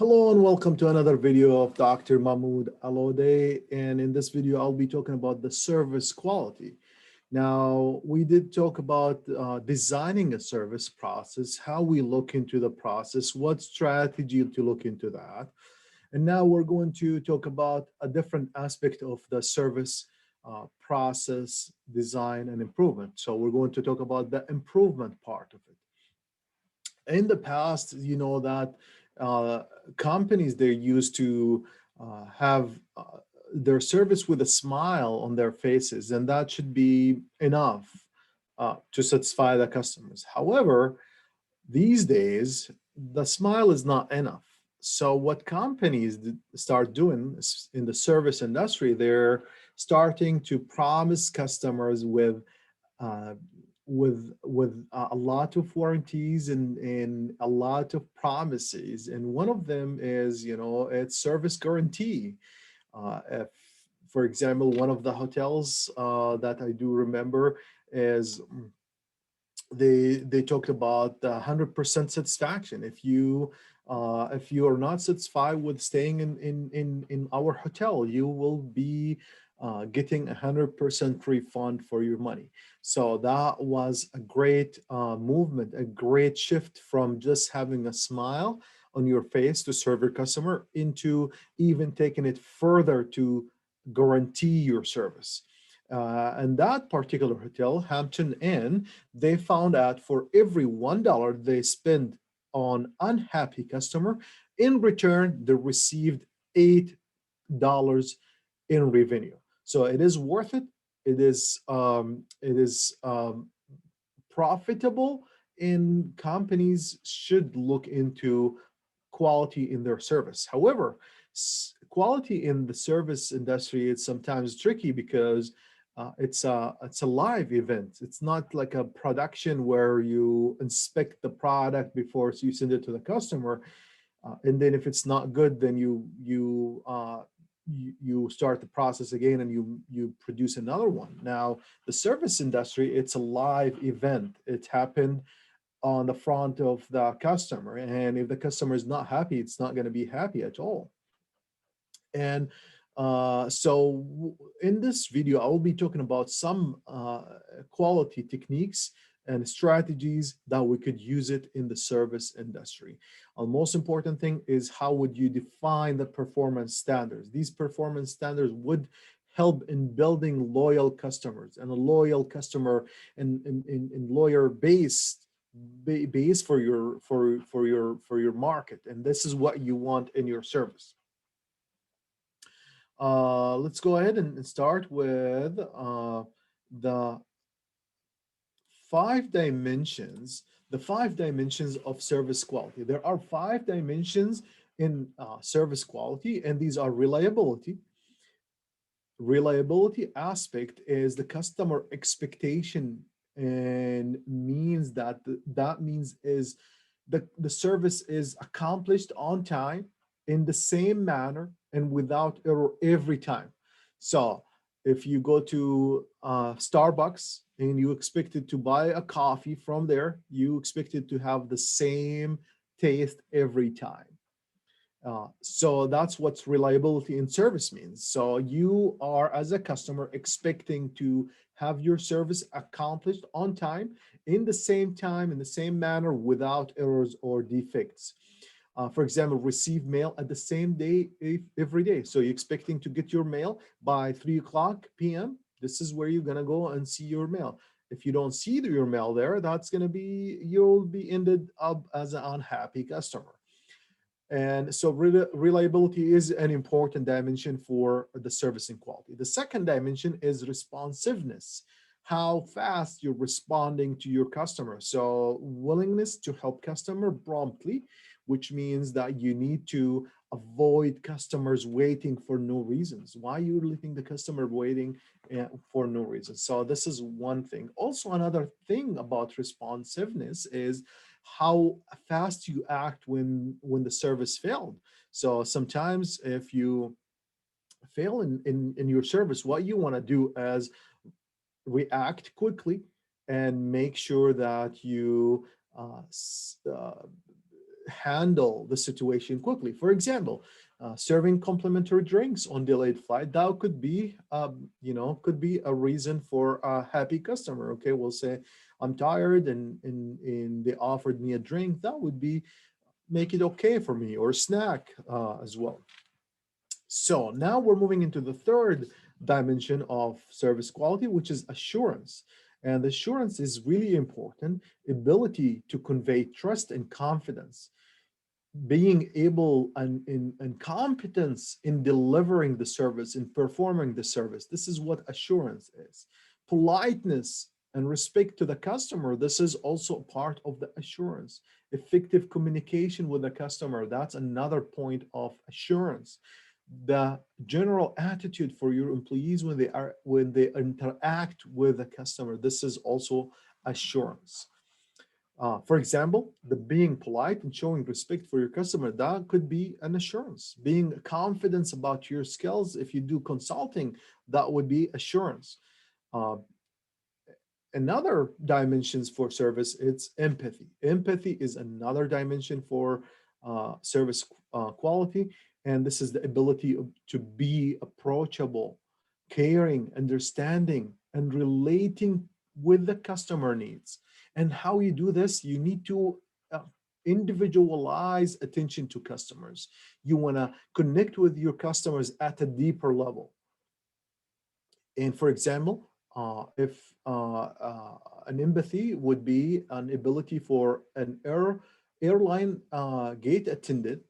Hello and welcome to another video of Dr. Mahmoud Al-Odeh. And in this video, I'll be talking about the service quality. Now, we did talk about designing a service process, how we look into the process, what strategy to look into that. And now we're going to talk about a different aspect of the service process, design, and improvement. So we're going to talk about the improvement part of it. In the past, you know that uh, companies, they used to have their service with a smile on their faces, and that should be enough to satisfy the customers. However, these days, the smile is not enough. So what companies start doing in the service industry, they're starting to promise customers uh, with a lot of warranties and a lot of promises, and one of them is, it's service guarantee. If, for example, one of the hotels that I do remember is they talked about 100% satisfaction. If you are not satisfied with staying in our hotel, you will be getting 100% refund for your money. So that was a great movement, a great shift from just having a smile on your face to serve your customer into even taking it further to guarantee your service. And that particular hotel, Hampton Inn, they found out for every $1 they spend on unhappy customer, in return, they received $8 in revenue. So it is worth it. It is profitable, and companies should look into quality in their service. However, quality in the service industry is sometimes tricky because it's a live event. It's not like a production where you inspect the product before you send it to the customer, and then if it's not good, then you start the process again and you produce another one. Now, the service industry, it's a live event. It happened on the front of the customer, and if the customer is not happy, it's not going to be happy at all. And in this video, I will be talking about some quality techniques and strategies that we could use it in the service industry. The most important thing is, how would you define the performance standards? These performance standards would help in building loyal customers, and a loyal customer and loyal base for your market. And this is what you want in your service. Let's go ahead and start with the five dimensions, the 5 dimensions of service quality. There are 5 dimensions in service quality, and these are reliability. Reliability aspect is the customer expectation, and means that means is the service is accomplished on time, in the same manner, and without error every time. So if you go to Starbucks and you expected to buy a coffee from there, you expected to have the same taste every time. So that's what reliability in service means. So you are, as a customer, expecting to have your service accomplished on time, in the same manner, without errors or defects. For example, receive mail at the same day every day. So you're expecting to get your mail by 3 o'clock p.m. This is where you're gonna go and see your mail. If you don't see your mail there, that's gonna be, you'll be ended up as an unhappy customer. And so reliability is an important dimension for the servicing quality. The second dimension is responsiveness, how fast you're responding to your customer. So willingness to help customer promptly, which means that you need to avoid customers waiting for no reasons. Why are you letting the customer waiting for no reason? So this is one thing. Also, another thing about responsiveness is how fast you act when the service failed. So sometimes if you fail in your service, what you want to do is react quickly and make sure that you uh, handle the situation quickly. For example, serving complimentary drinks on delayed flight, that could be, could be a reason for a happy customer. Okay, we'll say, I'm tired and they offered me a drink. That would be make it okay for me, or snack as well. So now we're moving into the third dimension of service quality, which is assurance. And assurance is really important, ability to convey trust and confidence, being able and competence in delivering the service, in performing the service. This is what assurance is. Politeness and respect to the customer, this is also part of the assurance. Effective communication with the customer, that's another point of assurance. The general attitude for your employees when they interact with the customer, this is also assurance. For example, the being polite and showing respect for your customer, that could be an assurance. Being confident about your skills, if you do consulting, that would be assurance. Uh, Another dimensions for service, it's empathy. Empathy is another dimension for service quality, and this is the ability to be approachable, caring, understanding, and relating with the customer needs. And how you do this, you need to individualize attention to customers. You want to connect with your customers at a deeper level. And for example, if an empathy would be an ability for an airline gate attendant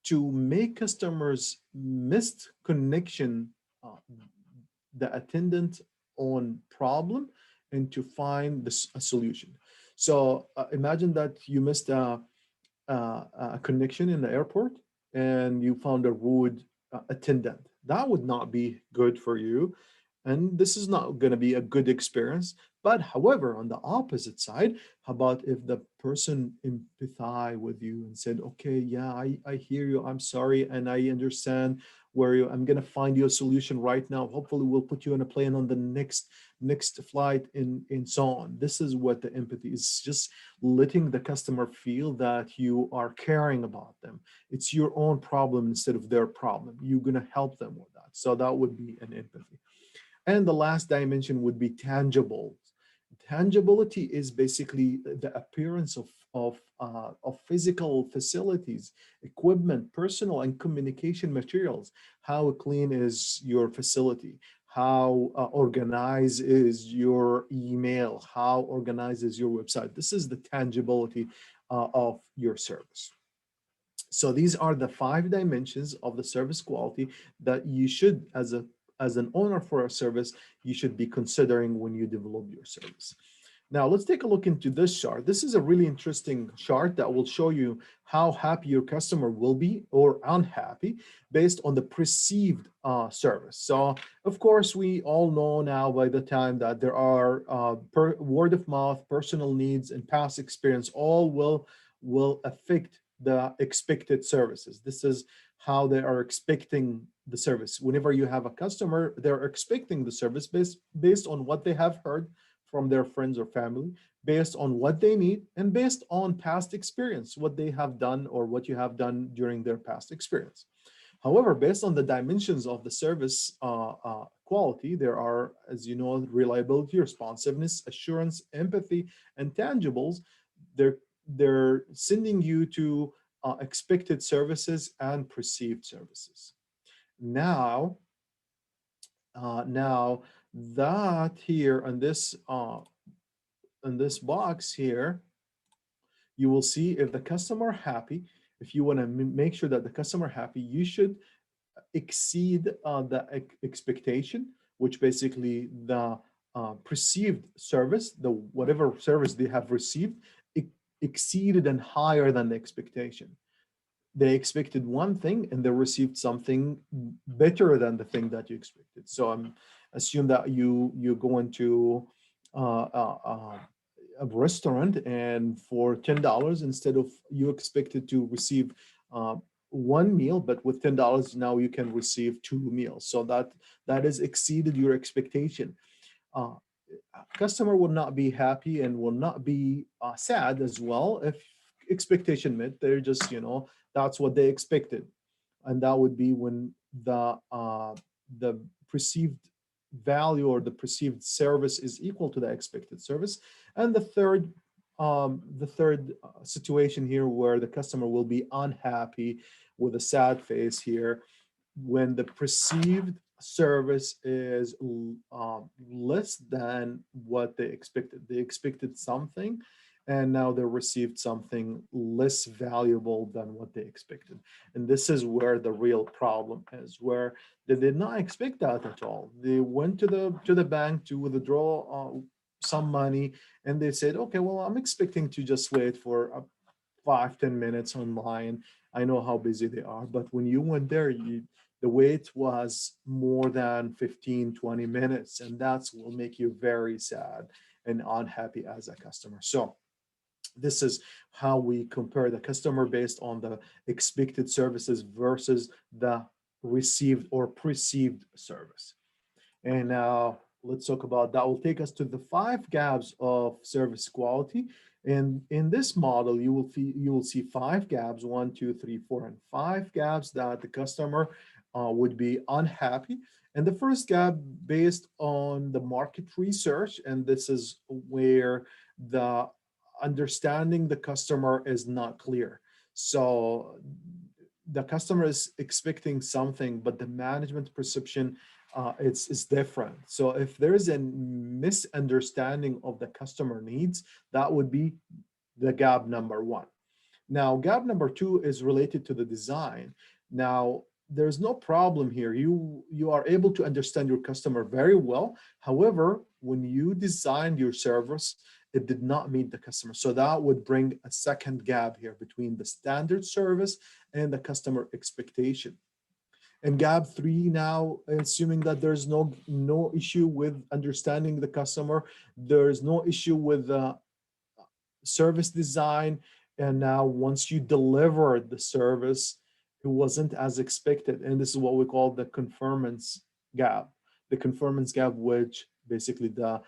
to make customers missed connection, uh, the attendant on problem, and to find this a solution. So imagine that you missed a connection in the airport and you found a rude attendant. That would not be good for you. And this is not going to be a good experience. But however, on the opposite side, how about if the person empathize with you and said, okay, yeah, I hear you. I'm sorry. And I understand where you, I'm going to find you a solution right now. Hopefully we'll put you on a plane on the next flight and so on. This is what the empathy is, just letting the customer feel that you are caring about them. It's your own problem instead of their problem. You're going to help them with that. So that would be an empathy. And the last dimension would be tangible. Tangibility is basically the appearance of physical facilities, equipment, personal and communication materials. How clean is your facility? How organized is your email? How organized is your website? This is the tangibility of your service. So these are the five dimensions of the service quality that you should, as an owner for a service, you should be considering when you develop your service. Now let's take a look into this chart. This is a really interesting chart that will show you how happy your customer will be or unhappy based on the perceived service. So of course, we all know now by the time that there are word of mouth, personal needs, and past experience all will affect the expected services. This is how they are expecting the service. Whenever you have a customer, they're expecting the service based on what they have heard from their friends or family, based on what they need, and based on past experience, what they have done or what you have done during their past experience. However, based on the dimensions of the service quality, there are, as you know, reliability, responsiveness, assurance, empathy, and tangibles. They're sending you to expected services and perceived services. Now that here on this box here, you will see if the customer happy. If you want to make sure that the customer happy, you should exceed the expectation, which basically the perceived service, the whatever service they have received, exceeded and higher than the expectation. They expected one thing and they received something better than the thing that you expected. So I'm assume that you go into uh, uh, uh, a restaurant and for $10 instead of you expected to receive uh, one meal, but with $10 now you can receive two meals. So that is exceeded your expectation. Uh, Customer will not be happy and will not be sad as well expectation met. They're just, that's what they expected. And that would be when the perceived value or the perceived service is equal to the expected service. And the third situation here where the customer will be unhappy with a sad face here, when the perceived service is less than what they expected. They expected something, and now they received something less valuable than what they expected. And this is where the real problem is, where they did not expect that at all. They went to the bank to withdraw some money, and they said, okay, well, I'm expecting to just wait for 5-10 minutes online. I know how busy they are, but when you went there, the wait was more than 15-20 minutes, and that's will make you very sad and unhappy as a customer. So this is how we compare the customer based on the expected services versus the received or perceived service. And now let's talk about that. Will take us to the 5 gaps of service quality. And in this model, you will see 5 gaps, 1, 2, 3, 4, and 5 gaps that the customer would be unhappy. And the first gap based on the market research, and this is where the understanding the customer is not clear. So the customer is expecting something, but the management perception it's different. So if there is a misunderstanding of the customer needs, that would be the gap number one. Now, gap number two is related to the design. Now, there's no problem here. You are able to understand your customer very well. However, when you designed your service, it did not meet the customer. So that would bring a second gap here between the standard service and the customer expectation. And gap three now, assuming that there's no issue with understanding the customer, there's no issue with the service design, and now once you deliver the service, it wasn't as expected. And this is what we call the conformance gap. The conformance gap, which basically the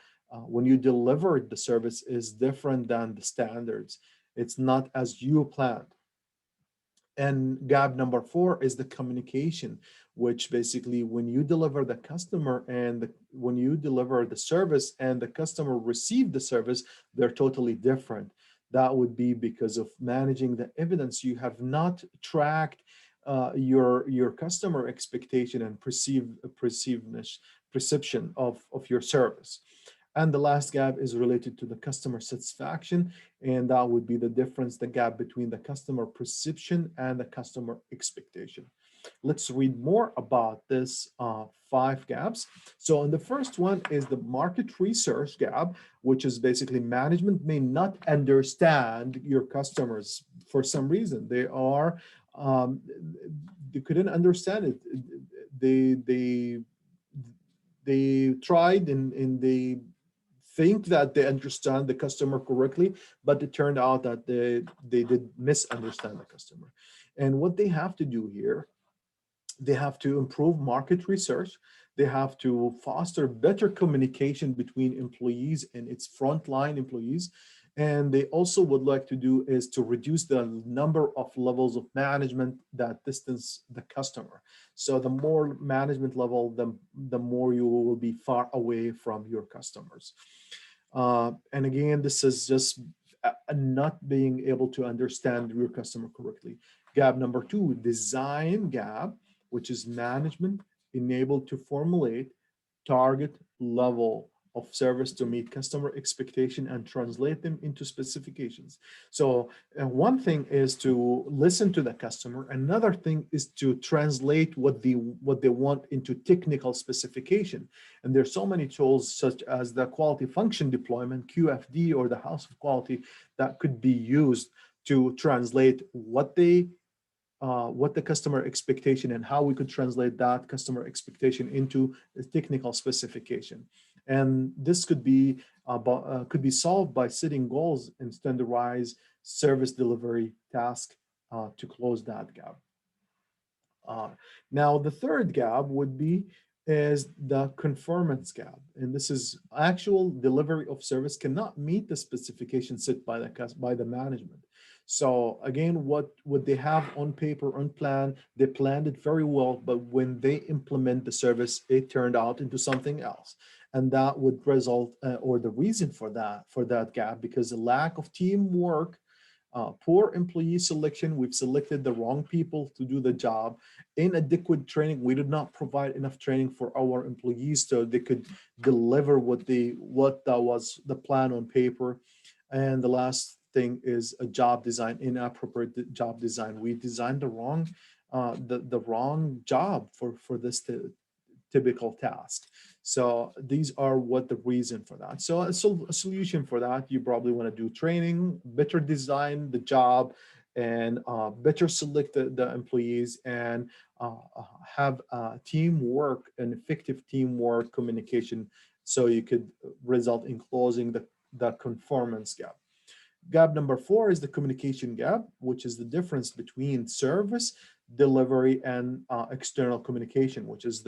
when you deliver the service is different than the standards. It's not as you planned. And gap number four is the communication, which basically when you deliver the customer and when you deliver the service and the customer receive the service, they're totally different. That would be because of managing the evidence. You have not tracked your customer expectation and perception of your service. And the last gap is related to the customer satisfaction, and that would be the difference, the gap between the customer perception and the customer expectation. Let's read more about this 5 gaps. So, and the first one is the market research gap, which is basically management may not understand your customers for some reason. They couldn't understand it. They tried and they think that they understand the customer correctly, but it turned out that they did misunderstand the customer. And what they have to do here, they have to improve market research. They have to foster better communication between employees and its frontline employees. And they also would like to do is to reduce the number of levels of management that distance the customer. So the more management level, the more you will be far away from your customers. And again, this is just not being able to understand your customer correctly. Gap number two, design gap, which is management enabled to formulate target level of service to meet customer expectation and translate them into specifications. So one thing is to listen to the customer. Another thing is to translate what they want into technical specification. And there's so many tools such as the quality function deployment, QFD, or the house of quality that could be used to translate what the customer expectation and how we could translate that customer expectation into a technical specification. And this could be solved by setting goals and standardize service delivery task to close that gap. Now, the third gap would be is the conformance gap, and this is actual delivery of service cannot meet the specification set by the management. So again, what they have on paper, on plan, they planned it very well, but when they implement the service, it turned out into something else. And that would result, or the reason for that gap, because the lack of teamwork, poor employee selection. We've selected the wrong people to do the job. Inadequate training. We did not provide enough training for our employees so they could deliver what that was the plan on paper. And the last thing is a job design, inappropriate job design. We designed the wrong job for this typical task. So these are what the reason for that. So a solution for that, you probably want to do training, better design the job, and better select the employees, and have teamwork and effective teamwork communication, so you could result in closing the conformance gap. Gap number 4 is the communication gap, which is the difference between service delivery and external communication, which is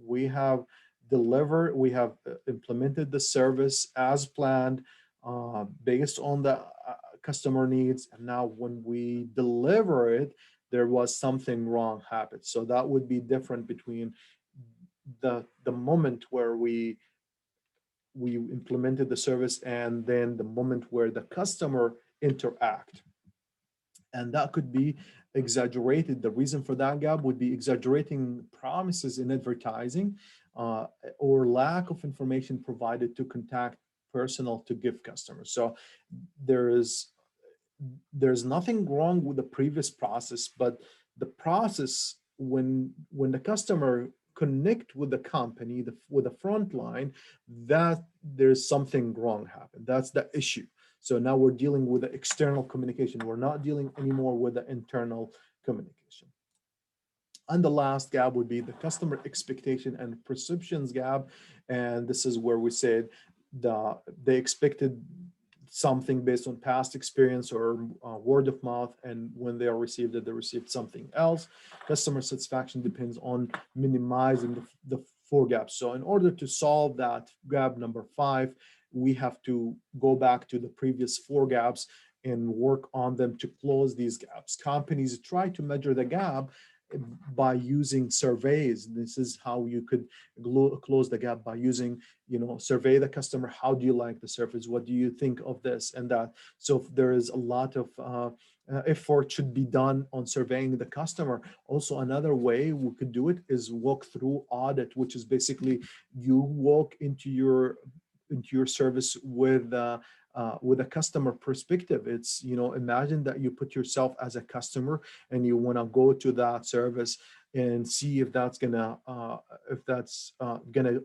we have we have implemented the service as planned, based on the customer needs. And now when we deliver it, there was something wrong happened. So that would be different between the moment where we implemented the service and then the moment where the customer interact. And that could be exaggerated. The reason for that gap would be exaggerating promises in advertising, or lack of information provided to contact personnel to give customers. So there is there's nothing wrong with the previous process, but the process, when the customer connect with the company, with the front line, that there's something wrong happen. That's the issue. So now we're dealing with the external communication. We're not dealing anymore with the internal communication. And the last gap would be the customer expectation and perceptions gap. And this is where we said they expected something based on past experience or word of mouth, and when they are received it, they received something else. Customer satisfaction depends on minimizing the 4 gaps. So in order to solve that gap number 5, we have to go back to the previous 4 gaps and work on them to close these gaps. Companies try to measure the gap by using surveys. This is how you could close the gap, by using, survey the customer. How do you like the service? What do you think of this and that? So there is a lot of effort should be done on surveying the customer. Also, another way we could do it is walk through audit, which is basically you walk into your service with a customer perspective. It's, imagine that you put yourself as a customer and you want to go to that service and see if that's gonna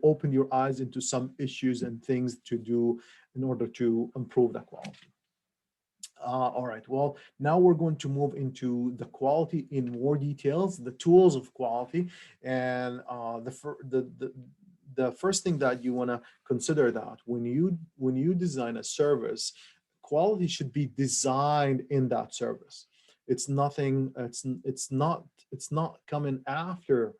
open your eyes into some issues and things to do in order to improve the quality. All right, well, now we're going to move into the quality in more details, the tools of quality. And the first thing that you want to consider, that when you design a service, quality should be designed in that service. It's nothing, it's not coming after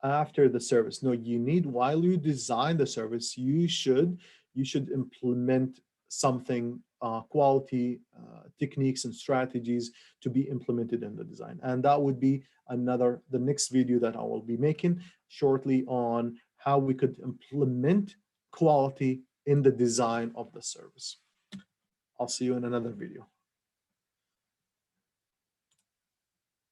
the service. No, you need, while you design the service, you should implement something, quality techniques and strategies to be implemented in the design. And that would be the next video that I will be making shortly, on how we could implement quality in the design of the service. I'll see you in another video.